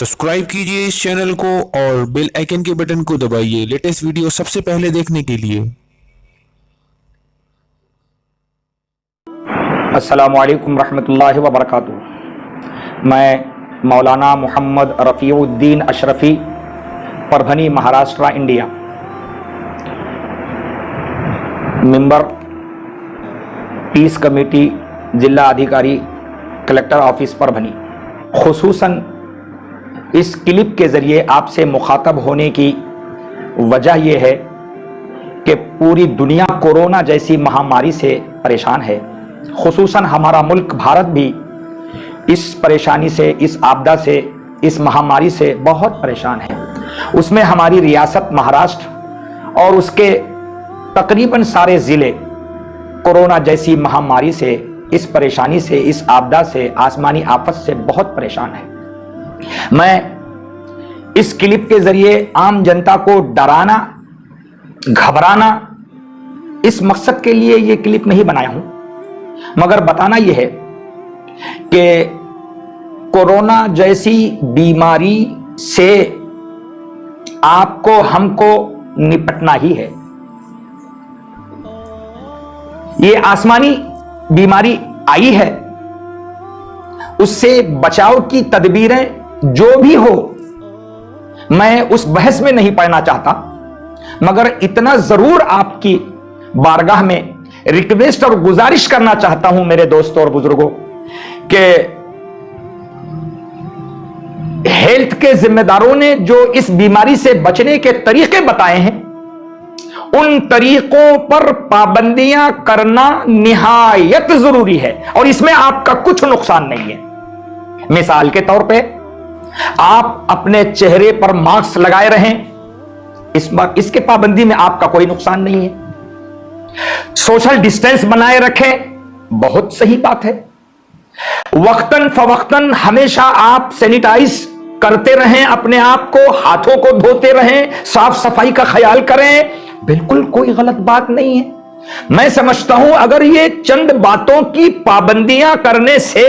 Subscribe कीजिए इस channel को और बेल आइकन के बटन को दबाइए लेटेस्ट वीडियो सबसे पहले देखने के लिए। अस्सलामुअलैकुम रहमतुल्लाहि व बरकातुहू। मैं Maulana Mohammad Rafiuddin Ashrafi, Parbhani, Maharashtra, India, member peace committee, जिला अधिकारी, कलेक्टर ऑफिस, परभनी। खुसूसन इस क्लिप के ज़रिए आपसे मुखातब होने की वजह यह है कि पूरी दुनिया कोरोना जैसी महामारी से परेशान है। खुसूसन हमारा मुल्क भारत भी इस परेशानी से, इस आपदा से, इस महामारी से बहुत परेशान है। उसमें हमारी रियासत महाराष्ट्र और उसके तकरीबन सारे ज़िले कोरोना जैसी महामारी से, इस परेशानी से, इस आपदा से, आसमानी आफत से बहुत परेशान है। मैं इस क्लिप के जरिए आम जनता को डराना, घबराना, इस मकसद के लिए यह क्लिप नहीं बनाया हूं, मगर बताना यह है कि कोरोना जैसी बीमारी से आपको, हमको निपटना ही है। यह आसमानी बीमारी आई है, उससे बचाव की तदबीरें जो भी हो, मैं उस बहस में नहीं पड़ना चाहता, मगर इतना जरूर आपकी बारगाह में रिक्वेस्ट और गुजारिश करना चाहता हूं मेरे दोस्तों और बुजुर्गों कि हेल्थ के जिम्मेदारों ने जो इस बीमारी से बचने के तरीके बताए हैं, उन तरीकों पर पाबंदियां करना निहायत जरूरी है और इसमें आपका कुछ नुकसान नहीं है। मिसाल के तौर पे आप अपने चेहरे पर मास्क लगाए रहें, इसके पाबंदी में आपका कोई नुकसान नहीं है। सोशल डिस्टेंस बनाए रखें, बहुत सही बात है। वक्तन फवक्तन हमेशा आप सैनिटाइज करते रहें, अपने आप को, हाथों को धोते रहें, साफ सफाई का ख्याल करें, बिल्कुल कोई गलत बात नहीं है। मैं समझता हूं अगर ये चंद बातों की पाबंदियां करने से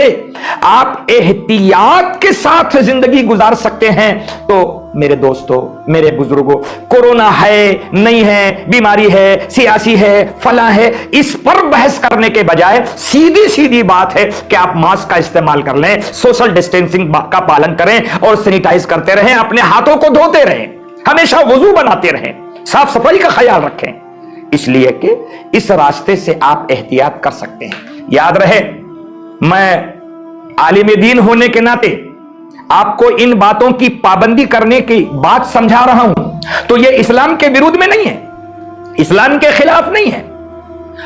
आप एहतियात के साथ जिंदगी गुजार सकते हैं, तो मेरे दोस्तों, मेरे बुजुर्गों, कोरोना है नहीं है, बीमारी है, सियासी है, फला है, इस पर बहस करने के बजाय सीधी सीधी बात है कि आप मास्क का इस्तेमाल कर लें, सोशल डिस्टेंसिंग का पालन करें और सैनिटाइज करते रहें, अपने हाथों को धोते रहें, हमेशा वुजू बनाते रहें, साफ सफाई का ख्याल रखें, इसलिए कि इस रास्ते से आप एहतियात कर सकते हैं। याद रहे, मैं आलिम दीन होने के नाते आपको इन बातों की पाबंदी करने की बात समझा रहा हूं, तो यह इस्लाम के विरुद्ध में नहीं है, इस्लाम के खिलाफ नहीं है।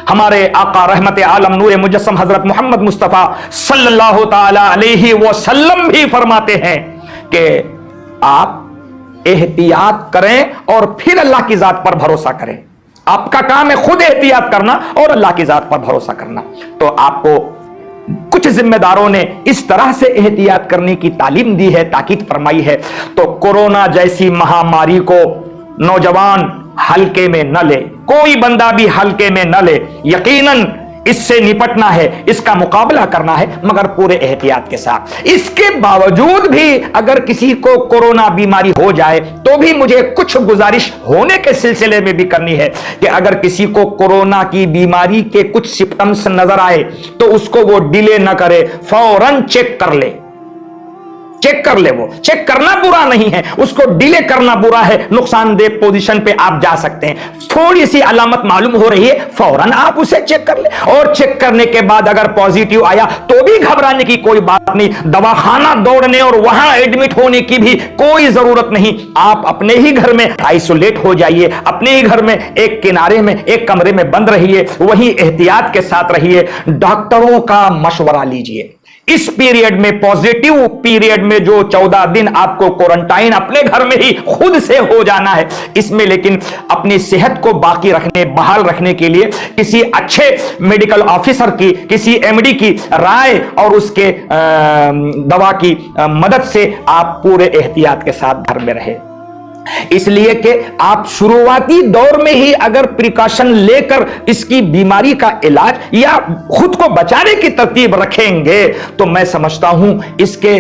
हमारे आका रहमत आलम नूर मुजस्सम हजरत मोहम्मद मुस्तफा सल्लल्लाहु ताला अलैहि वसल्लम भी फरमाते हैं कि आप एहतियात करें और फिर अल्लाह की जात पर भरोसा करें। आपका काम है खुद एहतियात करना और अल्लाह की जात पर भरोसा करना। तो आपको कुछ जिम्मेदारों ने इस तरह से एहतियात करने की तालीम दी है, ताकीद फरमाई है। तो कोरोना जैसी महामारी को नौजवान हल्के में न ले, कोई बंदा भी हल्के में न ले। यकीनन इससे निपटना है, इसका मुकाबला करना है, मगर पूरे एहतियात के साथ। इसके बावजूद भी अगर किसी को कोरोना बीमारी हो जाए तो भी मुझे कुछ गुजारिश होने के सिलसिले में भी करनी है कि अगर किसी को कोरोना की बीमारी के कुछ सिम्टम्स नजर आए तो उसको वो डिले ना करे, फौरन चेक कर ले, चेक कर ले। वो चेक करना बुरा नहीं है, उसको डिले करना बुरा है। नुकसानदेह पोजीशन पे आप जा सकते हैं, थोड़ी सी अलामत मालूम हो रही है, फौरन आप उसे चेक कर ले। और चेक करने के बाद अगर पॉजिटिव आया तो भी घबराने की कोई बात नहीं, दवाखाना दौड़ने और वहां एडमिट होने की भी कोई जरूरत नहीं। आप अपने ही घर में आइसोलेट हो जाइए, अपने ही घर में एक किनारे में, एक कमरे में बंद रहिए, वही एहतियात के साथ रहिए। डॉक्टरों का मशवरा लीजिए। इस पीरियड में, पॉजिटिव पीरियड में, जो 14 दिन आपको क्वारंटाइन अपने घर में ही खुद से हो जाना है, इसमें लेकिन अपनी सेहत को बाकी रखने, बहाल रखने के लिए किसी अच्छे मेडिकल ऑफिसर की, किसी एमडी की राय और उसके दवा की मदद से आप पूरे एहतियात के साथ घर में रहे। इसलिए कि आप शुरुआती दौर में ही अगर प्रिकॉशन लेकर इसकी बीमारी का इलाज या खुद को बचाने की तरतीब रखेंगे तो मैं समझता हूं इसके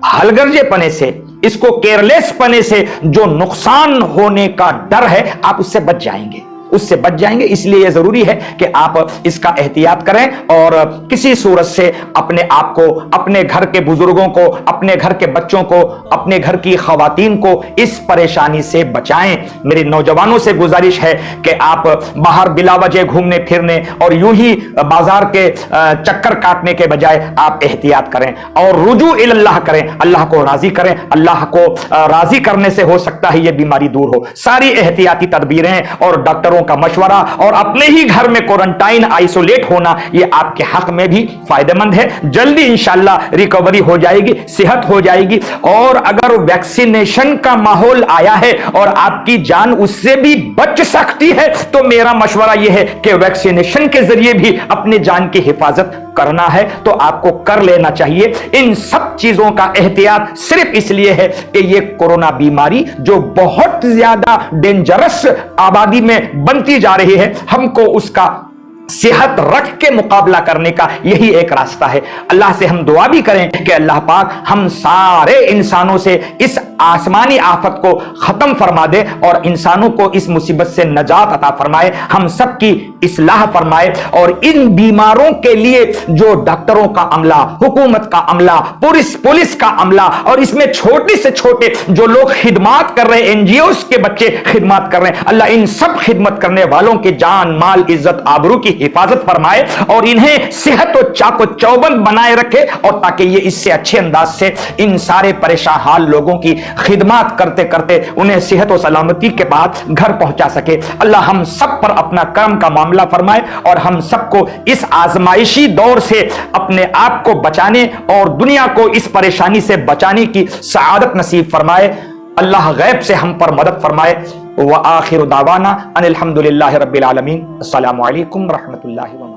हलगर्जेपने से, इसको केयरलेस पने से जो नुकसान होने का डर है, आप उससे बच जाएंगे, उससे बच जाएंगे। इसलिए यह जरूरी है कि आप इसका एहतियात करें और किसी सूरत से अपने आप को, अपने घर के बुजुर्गों को, अपने घर के बच्चों को, अपने घर की खवातीन को इस परेशानी से बचाएं। मेरे नौजवानों से गुजारिश है कि आप बाहर बिला वजह घूमने फिरने और यूं ही बाजार के चक्कर काटने के बजाय आप एहतियात करें और रुजू इल्लाह करें, अल्लाह को राजी करें। अल्लाह को राजी करने से हो सकता है यह बीमारी दूर हो। सारी एहतियाती तदबीरें और डॉक्टरों का मशवरा और अपने ही घर में क्वारंटाइन आइसोलेट होना, यह आपके हक में भी फायदेमंद है। जल्दी इंशाल्लाह रिकवरी हो जाएगी, सेहत हो जाएगी। और अगर वैक्सीनेशन का माहौल आया है और आपकी जान उससे भी बच सकती है, तो मेरा मशवरा यह है कि वैक्सीनेशन के जरिए भी अपने जान की हिफाजत करना है तो आपको कर लेना चाहिए। इन सब चीजों का एहतियात सिर्फ इसलिए है कि यह कोरोना बीमारी जो बहुत ज्यादा डेंजरस आबादी में बनती जा रही है, हमको उसका सेहत रख के मुकाबला करने का यही एक रास्ता है। अल्लाह से हम दुआ भी करें कि अल्लाह पाक हम सारे इंसानों से इस आसमानी आफत को खत्म फरमा दे और इंसानों को इस मुसीबत से नजात अता फरमाए, हम सबकी इस्लाह फरमाए। और इन बीमारों के लिए जो डॉक्टरों का अमला, हुकूमत का अमला, पुलिस का अमला और इसमें छोटे से छोटे जो लोग खिदमात कर रहे हैं, एनजीओस के बच्चे खिदमत कर रहे हैं, अल्लाह इन सब खिदमत करने वालों की जान, माल, इज्जत, आबरू की हिफाजत फरमाए और इन्हें सेहत और चाको चौबंद बनाए रखे और ताकि ये इससे अच्छे अंदाज से इन सारे परेशान हाल लोगों की खिदमत करते करते उन्हें सेहत और सलामती के बाद घर पहुंचा सके। अल्लाह हम सब पर अपना करम का मामला फरमाए और हम सबको इस आजमाइशी दौर से अपने आप को बचाने और दुनिया को इस परेशानी से बचाने की सआदत नसीब फरमाए। अल्लाह गैब से हम पर मदद फरमाए। व आखिर दावाना अनिल हम्दुलिल्लाहि रब्बिल आलमीन। अस्सलामु अलैकुम रहमतुल्लाहि व